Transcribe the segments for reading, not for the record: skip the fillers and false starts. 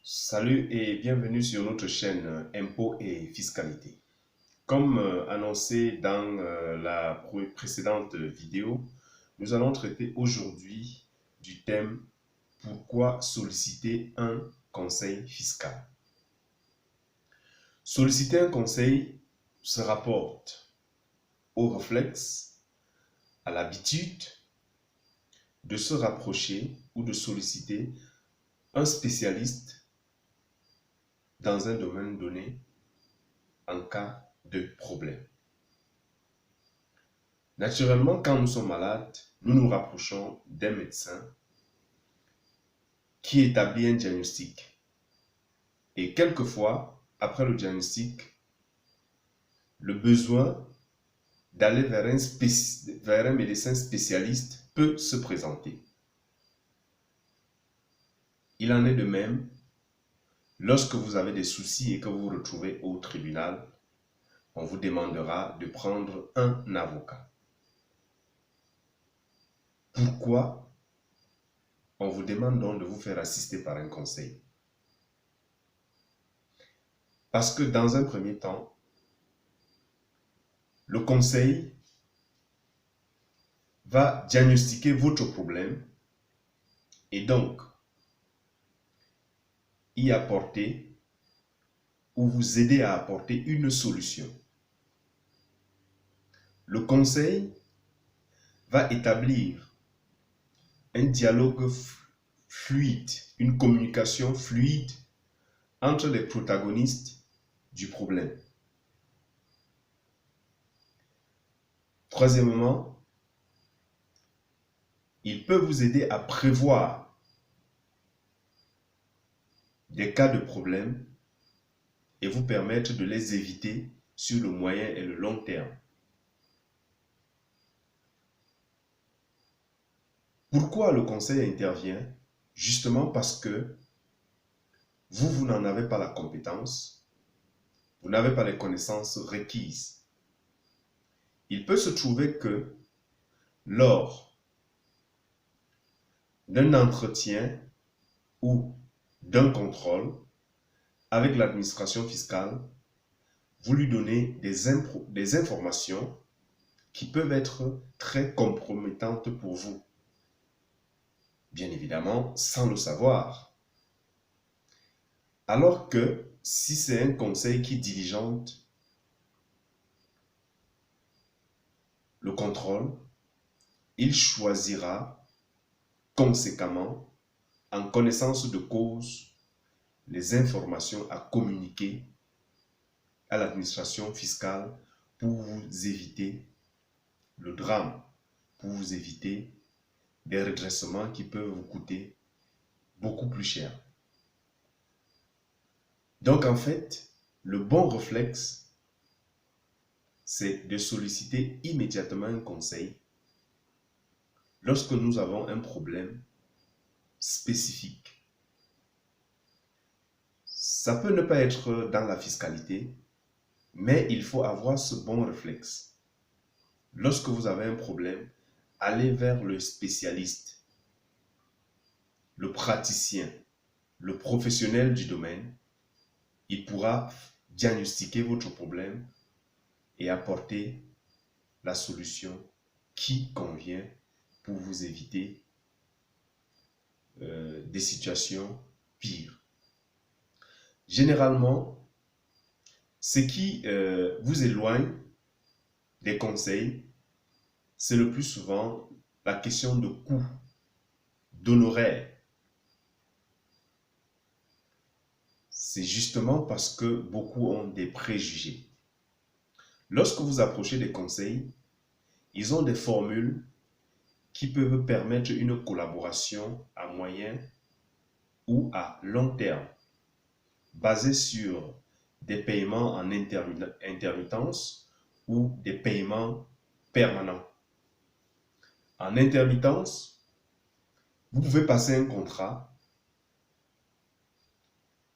Salut et bienvenue sur notre chaîne Impôts et Fiscalité. Comme annoncé dans la précédente vidéo, nous allons traiter aujourd'hui du thème Pourquoi solliciter un conseil fiscal. Solliciter un conseil se rapporte au réflexe, à l'habitude de se rapprocher ou de solliciter un spécialiste dans un domaine donné en cas de problème. Naturellement, quand nous sommes malades, nous nous rapprochons d'un médecin qui établit un diagnostic. Et quelquefois, après le diagnostic, le besoin d'aller vers un médecin spécialiste peut se présenter. Il en est de même lorsque vous avez des soucis et que vous vous retrouvez au tribunal, on vous demandera de prendre un avocat. Pourquoi on vous demande donc de vous faire assister par un conseil? Parce que dans un premier temps, le conseil va diagnostiquer votre problème et donc y apporter ou vous aider à apporter une solution. Le conseil va établir un dialogue fluide, une communication fluide entre les protagonistes du problème. Troisièmement, il peut vous aider à prévoir des cas de problème et vous permettre de les éviter sur le moyen et le long terme. Pourquoi le conseil intervient? Justement parce que vous n'en avez pas la compétence, vous n'avez pas les connaissances requises. Il peut se trouver que lors d'un entretien ou d'un contrôle avec l'administration fiscale, vous lui donnez des informations qui peuvent être très compromettantes pour vous. Bien évidemment, sans le savoir. Alors que si c'est un conseil qui diligente le contrôle, il choisira conséquemment, en connaissance de cause, les informations à communiquer à l'administration fiscale pour vous éviter le drame, pour vous éviter des redressements qui peuvent vous coûter beaucoup plus cher. Donc en fait, le bon réflexe, c'est de solliciter immédiatement un conseil lorsque nous avons un problème spécifique. Ça peut ne pas être dans la fiscalité, mais il faut avoir ce bon réflexe. Lorsque vous avez un problème, allez vers le spécialiste, le praticien, le professionnel du domaine. Il pourra diagnostiquer votre problème et apporter la solution qui convient pour vous éviter des situations pires. Généralement, ce qui vous éloigne des conseils, c'est le plus souvent la question de coût, d'honoraires. C'est justement parce que beaucoup ont des préjugés. Lorsque vous approchez des conseils, ils ont des formules qui peuvent permettre une collaboration à moyen ou à long terme, basée sur des paiements en intermittence ou des paiements permanents. En intermittence, vous pouvez passer un contrat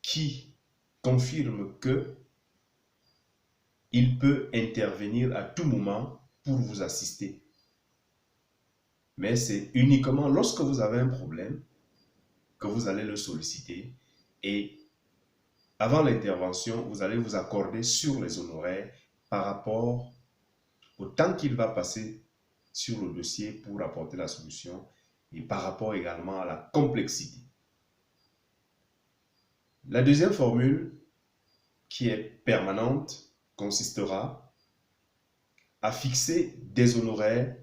qui confirme que il peut intervenir à tout moment pour vous assister. Mais c'est uniquement lorsque vous avez un problème que vous allez le solliciter Et avant l'intervention, vous allez vous accorder sur les honoraires par rapport au temps qu'il va passer sur le dossier pour apporter la solution et par rapport également à la complexité. La deuxième formule, qui est permanente, consistera à fixer des honoraires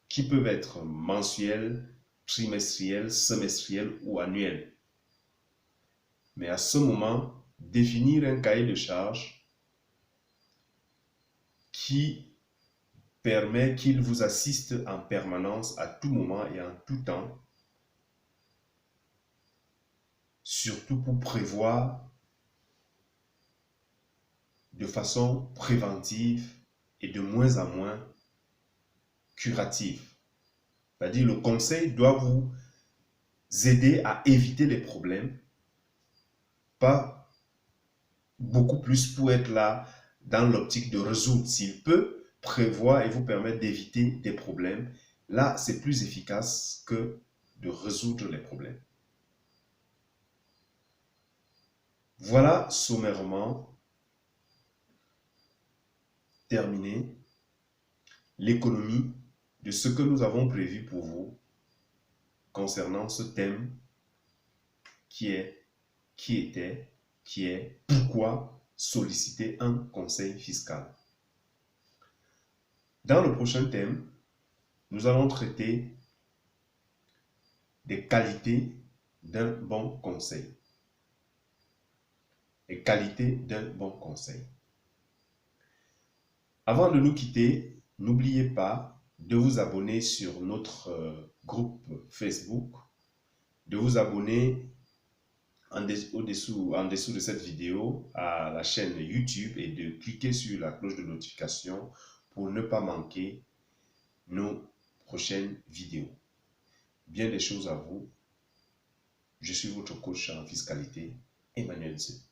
qui peuvent être mensuels, trimestriels, semestriels ou annuels. Mais à ce moment, définir un cahier de charges qui permet qu'il vous assiste en permanence à tout moment et en tout temps, surtout pour prévoir de façon préventive et de moins en moins curative. C'est-à-dire le conseil doit vous aider à éviter les problèmes, pas beaucoup plus pour être là dans l'optique de résoudre. S'il peut prévoir et vous permettre d'éviter des problèmes, là c'est plus efficace que de résoudre les problèmes. Voilà sommairement terminé l'économie de ce que nous avons prévu pour vous concernant ce thème qui est pourquoi solliciter un conseil fiscal. Dans le prochain thème, nous allons traiter des qualités d'un bon conseil. Les qualités d'un bon conseil. Avant de nous quitter, n'oubliez pas de vous abonner sur notre groupe Facebook, de vous abonner en dessous de cette vidéo à la chaîne YouTube et de cliquer sur la cloche de notification pour ne pas manquer nos prochaines vidéos. Bien des choses à vous. Je suis votre coach en fiscalité, Emmanuel Z.